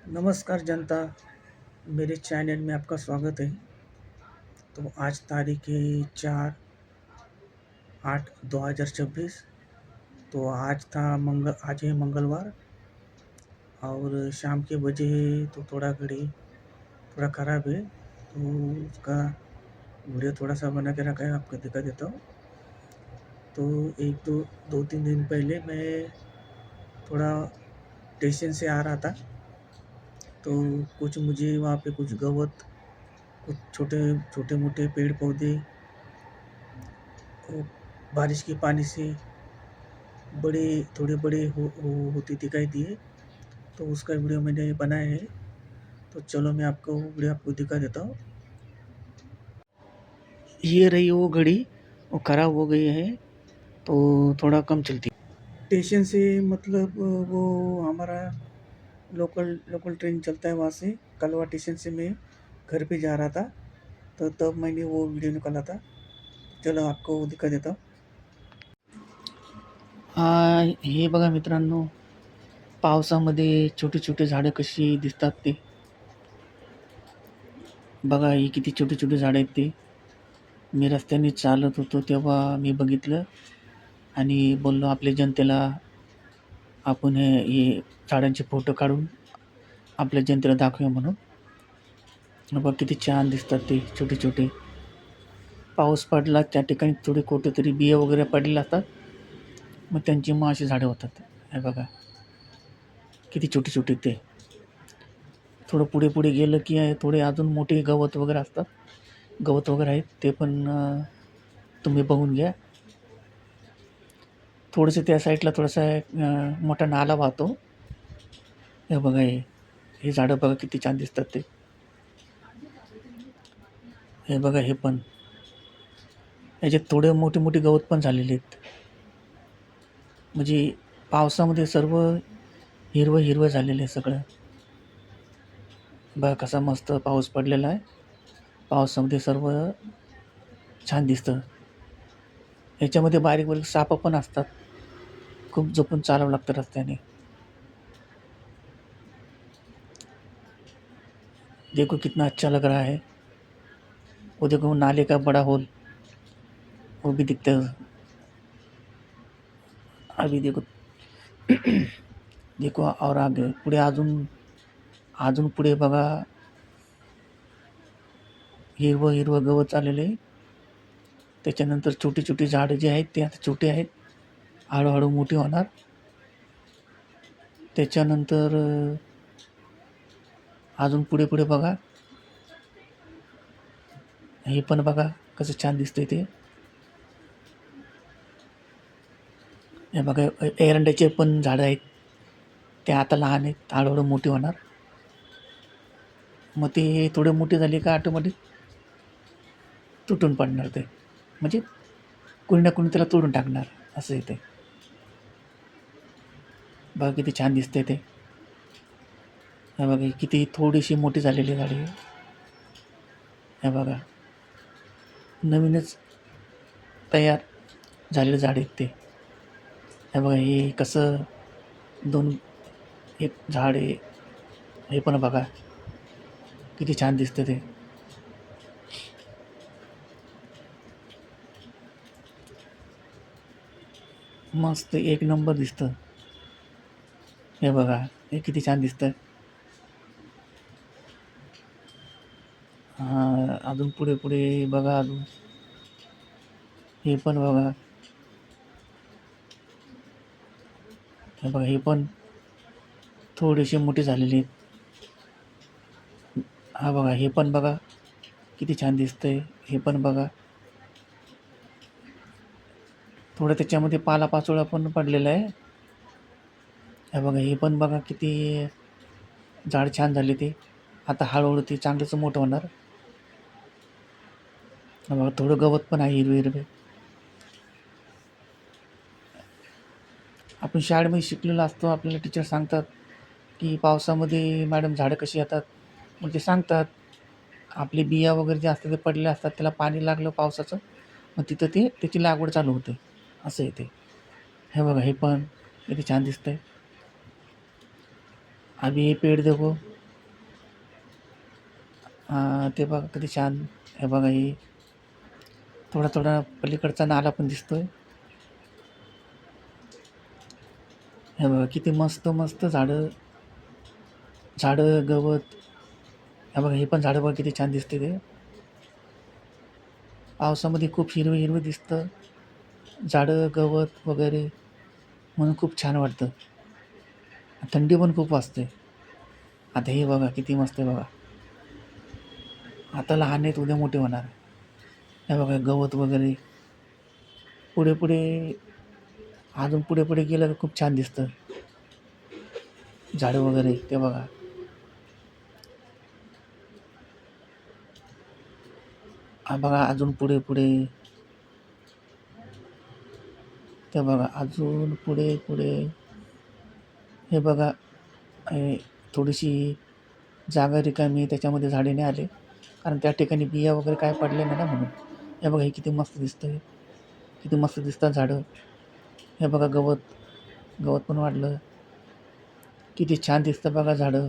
नमस्कार जनता, मेरे चैनल में आपका स्वागत है। तो आज तारीख है 4/8/2026। तो आज है मंगलवार और शाम के बजे है, तो थोड़ा घड़ी थोड़ा ख़राब है। तो उसका वीडियो थोड़ा-सा बना के रखा है, आपको दिखा देता हूँ। तो 2-3 दिन पहले मैं थोड़ा स्टेशन से आ रहा था, तो कुछ मुझे वहाँ पे कुछ गवत, कुछ छोटे-मोटे पेड़-पौधे वो बारिश के पानी से बड़े थोड़े बड़े होते दिखाई दिए। तो उसका वीडियो मैंने बनाया है। तो चलो मैं आपको वीडियो आपको दिखा देता हूँ। ये रही वो घड़ी, वो खराब हो गई है, तो थोड़ा कम चलती है। स्टेशन से मतलब वो हमारा लोकल लोकल ट्रेन चलता है, वहाँ से कलवा स्टेशन से मैं घर पे जा रहा था, तो तब मैंने वो वीडियो निकाला था। चलो आपको वो दिखा देता हूँ। हे बघा मित्रांनो, पावसामध्ये छोटी-छोटी झाडं कशी दिसतात ते. बघा ही किती छोटी-छोटी झाडं आहेत ते. मी रस्त्याने चालत होतो तेव्हा मी बघितलं आणि बोललो आपल्या जनतेला आपण हे झाडांचे फोटो काढून आपल्या जनतेला दाखवूया म्हणून. बघा किती छान दिसतात ते छोटे-छोटे. पाऊस पडला त्या ठिकाणी थोडे कुठेतरी बिया वगैरे पडलेले असतात. मग अशी झाडं होतात. हे बघा किती छोटे-छोटे ते. थोडं पुढे-पुढे गेलं की थोडे अजून मोठे गवत वगैरे असतात. गवत वगैरे आहेत ते पण तुम्ही बघून घ्या. थोडंसं त्या साईडला थोडासा मोठा नाला वाहतो. हे बघा हे झाडं बघा किती छान दिसतात ते. हे बघा हे पण. ह्याच्यात थोडे मोठे-मोठे गवत पण झालेले आहेत. म्हणजे पावसामध्ये सर्व हिरवं-हिरवं झालेलं आहे सगळं. बघा कसा मस्त पाऊस पडलेला आहे. पावसामध्ये सर्व छान दिसतं. ह्याच्यामध्ये बारीक-बारीक सापं पण असतात. खूप जपून चालावं लागतं रस्त्याने. देखो कितना अच्छा लग रहा है. वो देखो नाले का बड़ा होल, वो भी दिखता है. अभी देखो देखो और आगे पुढे अजून पुढे बघा हिरवं गवत आलेलं आहे. त्याच्यानंतर छोटी-छोटी झाडं जी आहेत ते आता छोटी आहेत. हळू-हळू मोठी होणार. त्याच्यानंतर अजून पुढे-पुढे बघा. हे पण बघा कसं छान दिसतंय ते. हे बघा एरंड्याचे पण झाडं आहेत. ते आता लहान आहेत. हळू-हळू मोठी होणार. मग ते थोडे मोठे झाले का ऑटोमॅटिक तुटून पडणार ते. म्हणजे कोणी ना कोणी त्याला तोडून टाकणार असं आहे ते. बघा किती छान दिसतंय ते. हे बघा किती थोडीशी मोठी झालेली झाडे. हे बघा नवीनच तयार झालेले झाड आहेत ते. हे बघा हे कसं एक झाड आहे. हे पण बघा किती छान दिसतं ते. मस्त एक नंबर दिसतं. हे बघा हे किती छान दिसतं. अजून पुढे-पुढे बघा अजून. हे पण बघा. हे बघा हे पण थोडीशी मोठी झालेली आहेत. हा बघा हे पण बघा किती छान दिसतंय. हे पण बघा. थोडं त्याच्यामध्ये पालापाचोळा पण पडलेला आहे. हे बघा हे पण बघा किती झाड छान झाले ते. आता हळूहळू ते चांगलंच मोठं होणार. हे बघा थोडं गवत पण आहे हिरवे-हिरवे. आपण शाळेमध्ये शिकलेलो असतो. आपल्याला टीचर सांगतात, की पावसामध्ये मॅडम झाडं कशी येतात. मग ते सांगतात. आपले बिया वगैरे जे असतात ते पडलेले असतात. त्याला पाणी लागलं पावसाचं, मग तिथं ते त्याची लागवड चालू होते. असं आहे ते. हे बघा हे पण किती छान दिसतंय. अभी ये पेड़ देखो ते बघा किती छान. हे बघा हे थोडा थोडा पलीकडचा नाला पण दिसतोय. हे बघा किती मस्त मस्त झाडं झाडं, गवत. हे बघा हे पण झाडं बघा किती छान दिसते ते. पावसामध्ये खूप हिरवं हिरवं दिसतं. झाडं, गवत वगैरे म्हणून खूप छान वाटतं. थंडी पण खूप वाजते. आता हे बघा किती मस्त आहे बघा. आता लहान आहेत उद्या मोठे होणार. हे बघा गवत वगैरे. पुढे पुढे अजून पुढे पुढे गेलं तर खूप छान दिसतं. झाडं वगैरे ते बघा. हा बघा अजून पुढे पुढे ते बघा अजून पुढे पुढे. हे बघा हे थोडीशी जागा रिकामी आहे, त्याच्यामध्ये झाडे नाही आले. कारण त्या ठिकाणी बिया वगैरे काय पडल्या नाही ना म्हणून. हे बघा हे किती मस्त दिसतंय. किती मस्त दिसतात झाडं. हे बघा गवत. गवत पण वाढलं. किती छान दिसतं बघा झाडं.